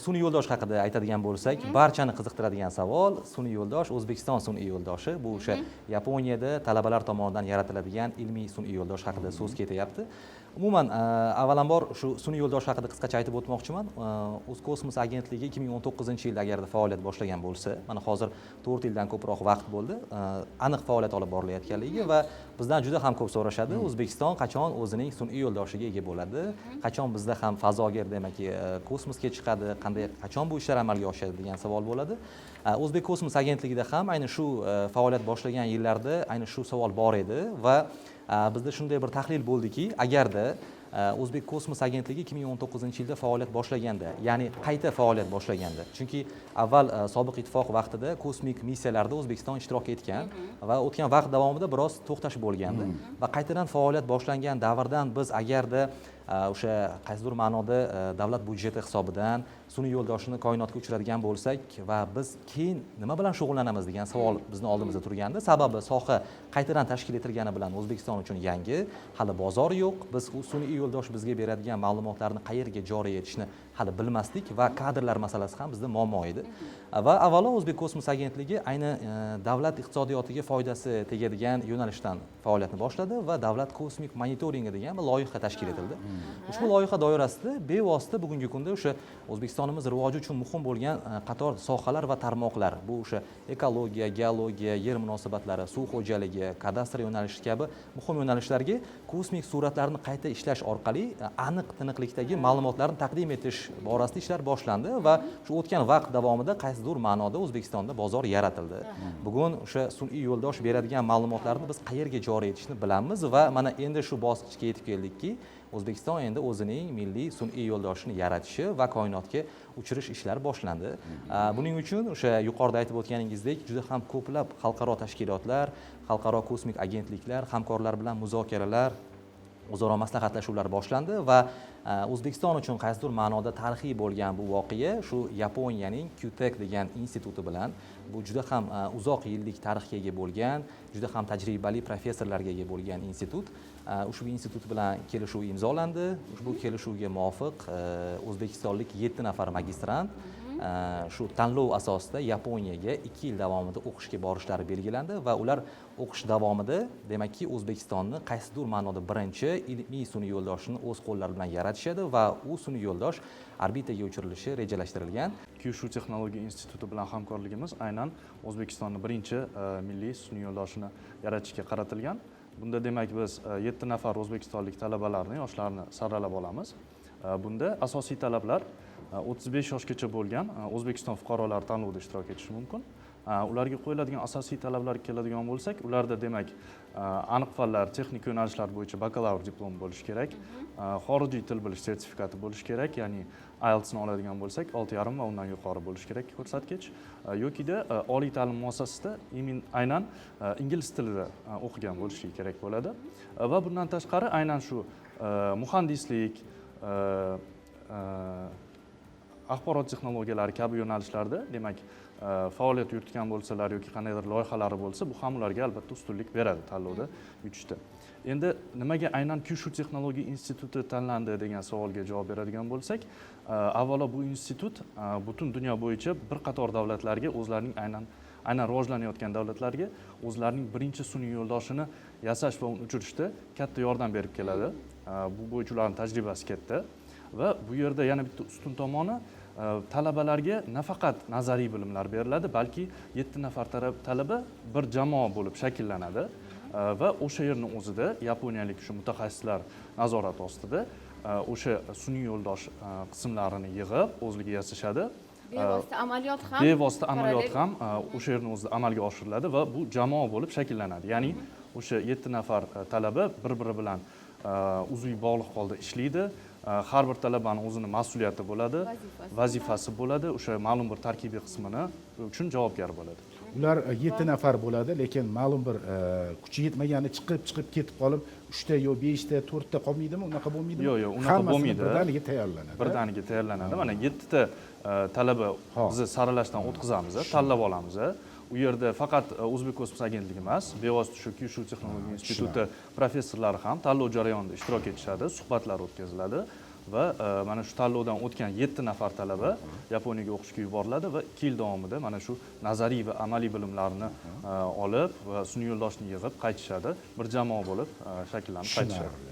sun'iy yo'ldosh haqida aytadigan bo'lsak, barchani qiziqtiradigan savol, sun'iy yo'ldosh, O'zbekiston sun'iy yo'ldoshi. Bu o'sha Yaponiyada talabalar tomonidan yaratiladigan ilmiy sun'iy yo'ldosh haqida so'z ketyapti. Umuman, avvalambor shu sun'iy yo'ldosh haqida qisqacha aytib o'tmoqchiman. O'zkosmos agentligi 2019-yilda agarda faoliyat boshlagan bo'lsa, mana hozir 4 yildan ko'proq vaqt bo'ldi, aniq faoliyat olib borilayotganligi va bizdan juda ham ko'p so'rashadi. O'zbekiston qachon o'zining sun'iy yo'ldoshiga ega bo'ladi? Qachon bizda ham fazoga, demakki, kosmosga chiqadi? Qachon bu ishlar amalga oshadi degan savol bo'ladi. O'zbek kosmos agentligida ham ayni shu faoliyat boshlagan yillarda ayni shu savol bor edi va bizda shunday bir tahlil bo'ldiki, agarda O'zbek kosmos agentligi 2019-yilda faoliyat boshlaganda, ya'ni qayta faoliyat boshlaganda, chunki avval sobiq ittifoq vaqtida kosmik missiyalarda O'zbekiston ishtirok etgan va o'tgan vaqt davomida biroz to'xtash bo'lgandi va qaytadan faoliyat boshlangan davrdan biz agarda o'sha qaysidir ma'noda davlat budjeti hisobidan sun'iy yo'ldoshni koinotga uchiradigan bo'lsak va biz keyin nima bilan shug'ullanamiz degan savol bizni oldimizda turgandi. Sababi soha qaytadan tashkil etilgani bilan O'zbekiston uchun yangi, hali bozor yo'q. Biz u sun'iy yo'ldosh bizga beradigan ma'lumotlarni qayerga joriy etishni hali bilmasdik va kadrlar masalasi ham bizda muammo edi. Va avvalo O'zbek kosmos agentligi ayni davlat iqtisodiyotiga foydasi tegadigan yo'nalishdan faoliyatni boshladi va davlat kosmik monitoringi degan bir loyiha tashkil etildi. Ushbu loyiha doirasida bevosita bugungi kunda o'sha O'zbekistonimiz rivoji uchun muhim bo'lgan qator sohalar va tarmoqlar, bu o'sha ekologiya, geologiya, yer munosabatlari, suv xo'jaligi, kadastr yo'nalishi kabi muhim yo'nalishlarga kosmik suratlarni qayta ishlash orqali aniq tiniqlikdagi ma'lumotlarni taqdim etish borasida ishlar boshlandi va shu o'tgan vaqt davomida qaysidir ma'noda O'zbekistonda bozor yaratildi. Bugun o'sha sun'iy yo'ldosh beradigan ma'lumotlarni biz qayerga joriy etishni bilamiz va mana endi shu bosqichga yetib keldikki, O'zbekiston endi o'zining milliy sun'iy yo'ldoshini yaratishi va koinotga uchirish ishlari boshlandi. Buning uchun o'sha yuqorida aytib o'tganingizdek, juda ham ko'plab xalqaro tashkilotlar, xalqaro kosmik agentliklar, hamkorlar bilan muzokaralar, o'zaro maslahatlashuvlar boshlandi va O'zbekiston uchun qaysidir ma'noda tarixiy bo'lgan bu voqea shu Yaponiyaning QTech degan instituti bilan, bu juda ham uzoq yillik tarixga ega bo'lgan, juda ham tajribali professorlarga ega bo'lgan institut. Ushbu institut bilan kelishuv imzolandi. Ushbu kelishuvga muvofiq o'zbekistonlik 7 nafar magistrant shu tanlov asosida Yaponiyaga 2 yil davomida o'qishga borishlari belgilandi va ular o'qish davomida, demakki, O'zbekistonni qaysidir ma'noda birinchi ilmiy sun'iy yo'ldoshini o'z qo'llari bilan yaratishadi va u sun'iy yo'ldosh orbitaga uchirilishi rejalashtirilgan. Kyushu texnologiya instituti bilan hamkorligimiz aynan O'zbekistonning birinchi milliy sun'iy yo'ldoshini yaratishga qaratilgan. Bunda demak biz 7 nafar o'zbekistonlik talabalarni, yoshlarni saralab olamiz. Bunda asosiy talablar 35 yoshgacha bo'lgan O'zbekiston fuqarolari tanlovda ishtirok etishi mumkin. Ularga qo'yiladigan asosiy talablarga keladigan bo'lsak, ularda demak aniq fanlar, texnik yo'nalishlar bo'yicha bakalavr diplomi bo'lishi kerak, xorijiy til bilish sertifikati bo'lishi kerak, ya'ni IELTS ni oladigan bo'lsak 6,5 va undan yuqori bo'lishi kerak ko'rsatkich, yokida oliy ta'lim muassasasida aynan ingliz tilida o'qigan bo'lishi kerak bo'ladi va bundan tashqari aynan shu muhandislik, axborot texnologiyalari kabi yo'nalishlarda demak faoliyat yuritgan bo'lsalar yoki qandaydir loyihalari bo'lsa, bu ham ularga albatta ustunlik beradi tanlovda yutishda. Endi nimaga aynan Kyushu texnologiya instituti tanlandi degan savolga javob beradigan bo'lsak, avvalo bu institut butun dunyo bo'yicha bir qator davlatlarga o'zlarining aynan rivojlanayotgan davlatlarga o'zlarining birinchi sun'iy yo'ldoshini yasash va uni uchirishda katta yordam berib keladi. Bu bo'yicha ularning tajribasi katta va bu yerda yana bitta ustun tomoni, talabalarga nafaqat nazariy bilimlar beriladi, balki 7 nafar talaba bir jamoa bo'lib shakllanadi va o'sha yerning o'zida yaponiyalik shu mutaxassislar nazorati ostida o'sha sun'iy yo'ldosh qismlarini yig'ib o'zligi yasashadi. Bevosita amaliyot ham o'sha yerning o'zida amalga oshiriladi va bu jamoa bo'lib shakllanadi. Ya'ni o'sha 7 nafar talaba bir-biri bilan uzviy bog'liq holda ishlaydi. Har bir talabaning o'zining mas'uliyati bo'ladi, vazifasi bo'ladi, o'sha ma'lum bir tarkibiy qismini uchun javobgar bo'ladi. Ular 7 nafar bo'ladi, lekin ma'lum bir kuchi yetmagani chiqib ketib qolib 3 ta yo 5 ta, 4 ta qolmaydimi? Unaqa bo'lmaydimi? Yo'q, unaqa bo'lmaydi. Birdaniga tayyorlanadi. Birdaniga tayyorlanadi. Mana 7 ta talaba bizni saralashdan o'tkazamiz, tanlab olamiz. U yerda faqat O'zbek kosmos agentligi emas, bevosita shu Kyushu texnologiya instituti professorlari ham tanlov jarayonida ishtirok etishadi, suhbatlar o'tkaziladi va mana shu tanlovdan o'tgan 7 nafar talaba Yaponiyaga o'qishga yuboriladi va 2 yil davomida mana shu nazariy va amaliy bilimlarni olib va sun'iy yo'ldoshni yig'ib qaytishadi. Bir jamoa bo'lib shakllanib qaytishadi.